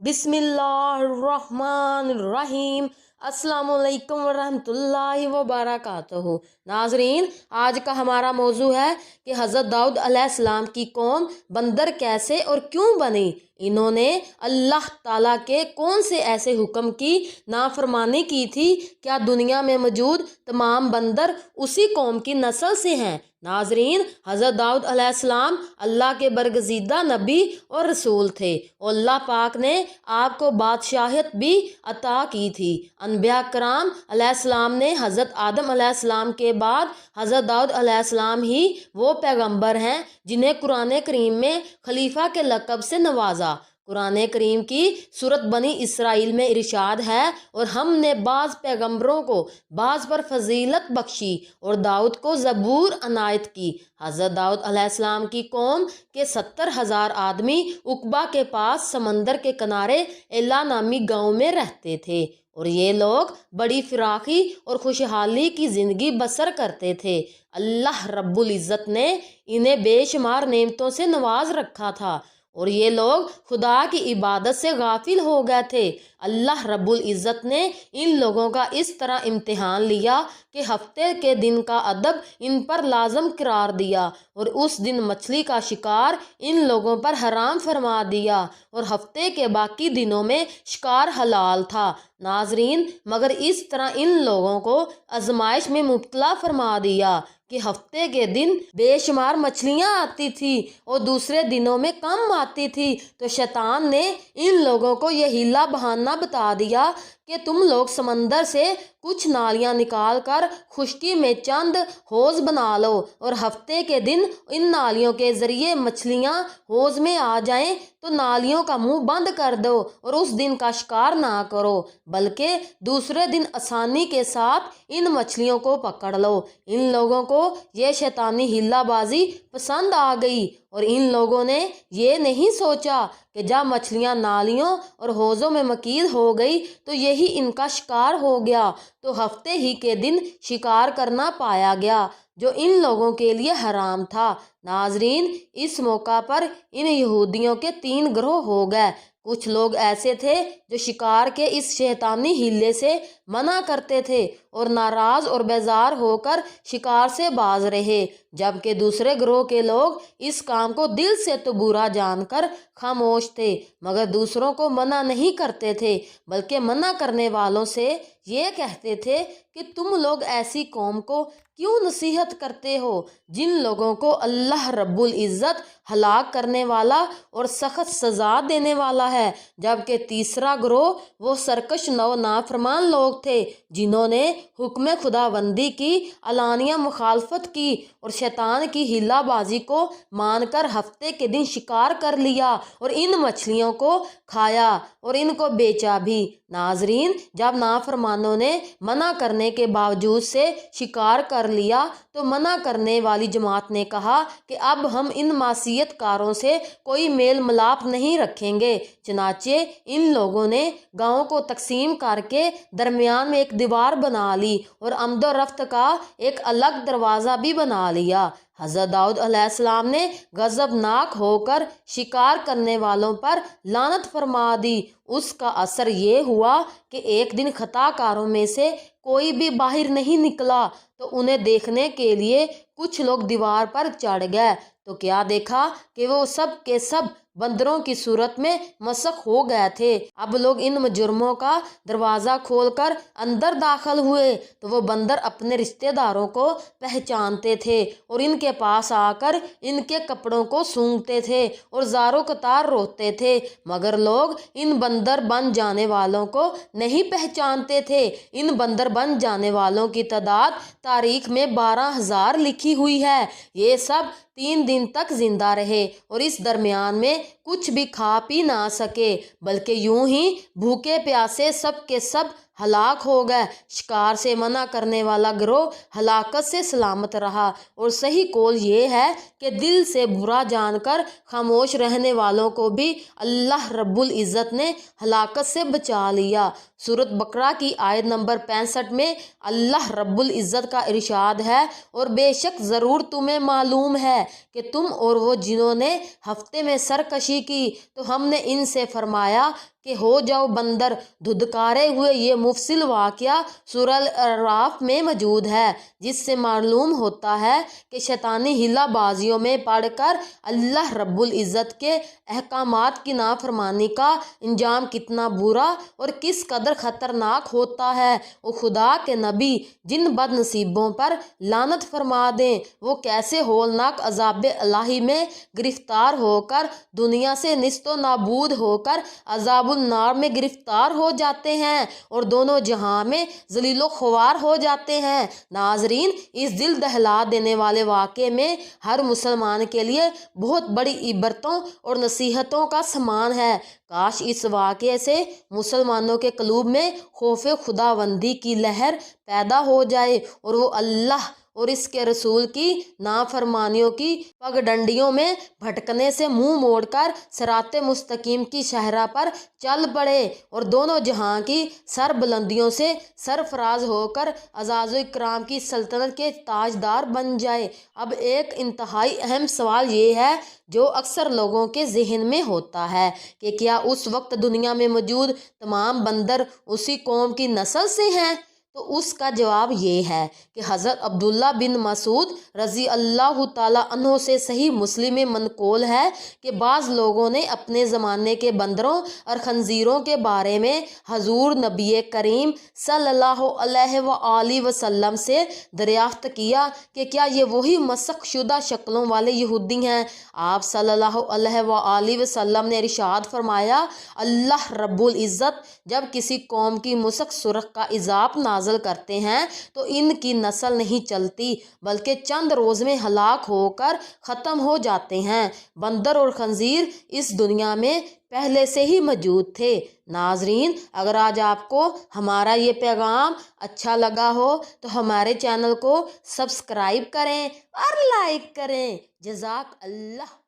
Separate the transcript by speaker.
Speaker 1: बिस्मिल्लाहिर्रहमानिर्रहीम। अस्सलामुअलैकुम वरहमतुल्लाहि वबरकातुहू। नाजरीन, आज का हमारा मौजू है कि हज़रत दाऊद अलैहिस्सलाम की कौम बंदर कैसे और क्यों बनी। इन्होंने अल्लाह ताला के कौन से ऐसे हुक्म की नाफरमानी की थी? क्या दुनिया में मौजूद तमाम बंदर उसी कौम की नस्ल से हैं? नाजरीन, हज़रत दाऊद अलैहिस्सलाम अल्लाह के बरगज़ीदा नबी और रसूल थे और अल्लाह पाक ने आपको बादशाहत भी अता की थी। अनबिया कराम अलैहिस्सलाम ने हज़रत आदम अलैहिस्सलाम के बाद हज़रत दाऊद अलैहिस्सलाम ही वो पैगंबर हैं जिन्हें कुरान करीम में खलीफा के लक़ब से नवाजा। कुरान करीम की सूरत बनी इसराइल में इरशाद है, और हमने बाज़ पैगंबरों को बाज़ पर फजीलत बख्शी और दाऊद को ज़बूर अनायत की। हज़रत दाऊद अलैहिस्सलाम की कौम के 70,000 आदमी उकबा के पास समंदर के किनारे एला नामी गाँव में रहते थे और ये लोग बड़ी फिराकी और खुशहाली की ज़िंदगी बसर करते थे। अल्लाह रब्बुल इज़्ज़त ने इन्हें बेशुमार नेमतों से नवाज रखा था और ये लोग खुदा की इबादत से गाफिल हो गए थे। अल्लाह रब्बुल इज़्ज़त ने इन लोगों का इस तरह इम्तिहान लिया कि हफ्ते के दिन का अदब इन पर लाजम करार दिया और उस दिन मछली का शिकार इन लोगों पर हराम फरमा दिया और हफ्ते के बाकी दिनों में शिकार हलाल था। नाजरीन, मगर इस तरह इन लोगों को आजमाइश में मुब्तला फरमा दिया कि हफ्ते के दिन बेशुमार मछलियाँ आती थी और दूसरे दिनों में कम आती थी, तो शैतान ने इन लोगों को यह हीला बहाना बता दिया कि तुम लोग समंदर से कुछ नालियाँ निकाल कर खुश्की में चंद हौज बना लो और हफ्ते के दिन इन नालियों के ज़रिए मछलियाँ हौज में आ जाएं, तो नालियों का मुंह बंद कर दो और उस दिन का शिकार ना करो, बल्कि दूसरे दिन आसानी के साथ इन मछलियों को पकड़ लो। इन लोगों को ये शैतानी हिल्लाबाजी पसंद आ गई और इन लोगों ने ये नहीं सोचा कि जब मछलियाँ नालियों और हौज़ों में मकीद हो गई तो यही इनका शिकार हो गया, तो हफ्ते ही के दिन शिकार करना पाया गया जो इन लोगों के लिए हराम था। नाजरीन, इस मौका पर इन यहूदियों के 3 ग्रोह हो गए। कुछ लोग ऐसे थे जो शिकार के इस शैतानी हीले से मना करते थे और नाराज और बेजार होकर शिकार से बाज रहे, जबकि दूसरे ग्रोह के लोग इस काम को दिल से तो बुरा जानकर खामोश थे, मगर दूसरों को मना नहीं करते थे, बल्कि मना करने वालों से ये कहते थे कि तुम लोग ऐसी कौम को क्यों नसीहत करते हो जिन लोगों को अल्लाह रब्बुल इज़्ज़त हलाक करने वाला और सख्त सज़ा देने वाला है। जबकि तीसरा ग्रोह वो सरकश नौ नाफरमान लोग थे जिन्होंने हुक्म खुदाबंदी की अलानिया मुखालफत की और शैतान की हिलाबाजी को मानकर हफ्ते के दिन शिकार कर लिया और इन मछलियों को खाया और इनको बेचा भी। नाजरीन, जब नाफरमानों ने मना करने के बावजूद से शिकार कर लिया तो मना करने वाली जमात ने कहा कि अब हम इन मासियतकारों से कोई मेल मिलाप नहीं रखेंगे। चनाचे इन लोगों ने गाँव को तकसीम करके दरमियान में एक दीवार बना ली और आमदो रफ्त का एक अलग दरवाज़ा भी बना लिया। हज़रत दाऊद अलैहिस्सलाम ने गज़बनाक होकर शिकार करने वालों पर लानत फरमा दी। उसका असर ये हुआ कि एक दिन खताकारों में से कोई भी बाहर नहीं निकला, तो उन्हें देखने के लिए कुछ लोग दीवार पर चढ़ गए, तो क्या देखा कि वो सब के सब बंदरों की सूरत में मसख हो गए थे। अब लोग इन मुजरमों का दरवाज़ा खोलकर अंदर दाखिल हुए तो वो बंदर अपने रिश्तेदारों को पहचानते थे और इनके पास आकर इनके कपड़ों को सूंघते थे और ज़ारो कतार रोते थे, मगर लोग इन बंदर बन जाने वालों को नहीं पहचानते थे। इन बंदर बन जाने वालों की तादाद तारीख में 12,000 लिखी हुई है। ये सब 3 दिन तक जिंदा रहे और इस दरमियान में कुछ भी खा पी ना सके, बल्कि यूं ही भूखे प्यासे सब के सब हलाक हो गए। शिकार से मना करने वाला गिरोह हलाकत से सलामत रहा और सही कौल ये है कि दिल से बुरा जानकर खामोश रहने वालों को भी अल्लाह रब्बुल इज़्ज़त ने हलाकत से बचा लिया। सूरत बकरा की आयत नंबर 65 में अल्लाह रब्बुल इज़्ज़त का इरशाद है, और बेशक ज़रूर तुम्हें मालूम है कि तुम और वो जिन्होंने हफ्ते में सरकशी की तो हमने इनसे फरमाया کہ ہو جاؤ بندر دھدکارے ہوئے یہ مفصل واقعہ سورہ الاعراف میں موجود ہے، جس سے معلوم ہوتا ہے کہ شیطانی ہیلا بازیوں میں پڑھ کر اللہ رب العزت کے احکامات کی نافرمانی کا انجام کتنا برا اور کس قدر خطرناک ہوتا ہے۔ وہ خدا کے نبی جن بد نصیبوں پر لعنت فرما دیں، وہ کیسے ہولناک عذاب الہی میں گرفتار ہو کر دنیا سے نیست و نابود ہو کر عذاب النار میں گرفتار ہو جاتے ہیں اور دونوں جہاں میں ذلیل و خوار ہو جاتے ہیں۔ ناظرین، اس دل دہلا دینے والے واقعے میں ہر مسلمان کے لیے بہت بڑی عبرتوں اور نصیحتوں کا سامان ہے۔ کاش اس واقعے سے مسلمانوں کے قلوب میں خوف خداوندی کی لہر پیدا ہو جائے اور وہ اللہ اور اس کے رسول کی نافرمانیوں کی پگڈنڈیوں میں بھٹکنے سے منہ موڑ کر صراط مستقیم کی شاہراہ پر چل پڑے اور دونوں جہاں کی سر بلندیوں سے سرفراز ہو کر اعزاز و اکرام کی سلطنت کے تاجدار بن جائے۔ اب ایک انتہائی اہم سوال یہ ہے جو اکثر لوگوں کے ذہن میں ہوتا ہے کہ کیا اس وقت دنیا میں موجود تمام بندر اسی قوم کی نسل سے ہیں؟ تو اس کا جواب یہ ہے کہ حضرت عبداللہ بن مسعود رضی اللہ تعالیٰ عنہ سے صحیح مسلم میں منقول ہے کہ بعض لوگوں نے اپنے زمانے کے بندروں اور خنزیروں کے بارے میں حضور نبی کریم صلی اللہ علیہ وآلہ وسلم سے دریافت کیا کہ کیا یہ وہی مسخ شدہ شکلوں والے یہودی ہیں؟ آپ صلی اللہ علیہ وآلہ وسلم نے ارشاد فرمایا، اللہ رب العزت جب کسی قوم کی مسخ سرخ کا عذاب نازل کرتے ہیں تو ان کی نسل نہیں چلتی بلکہ چند روز میں ہلاک ہو کر ختم ہو جاتے ہیں۔ بندر اور خنزیر اس دنیا میں پہلے سے ہی موجود تھے۔ ناظرین، اگر آج آپ کو ہمارا یہ پیغام اچھا لگا ہو تو ہمارے چینل کو سبسکرائب کریں اور لائک کریں۔ جزاک اللہ۔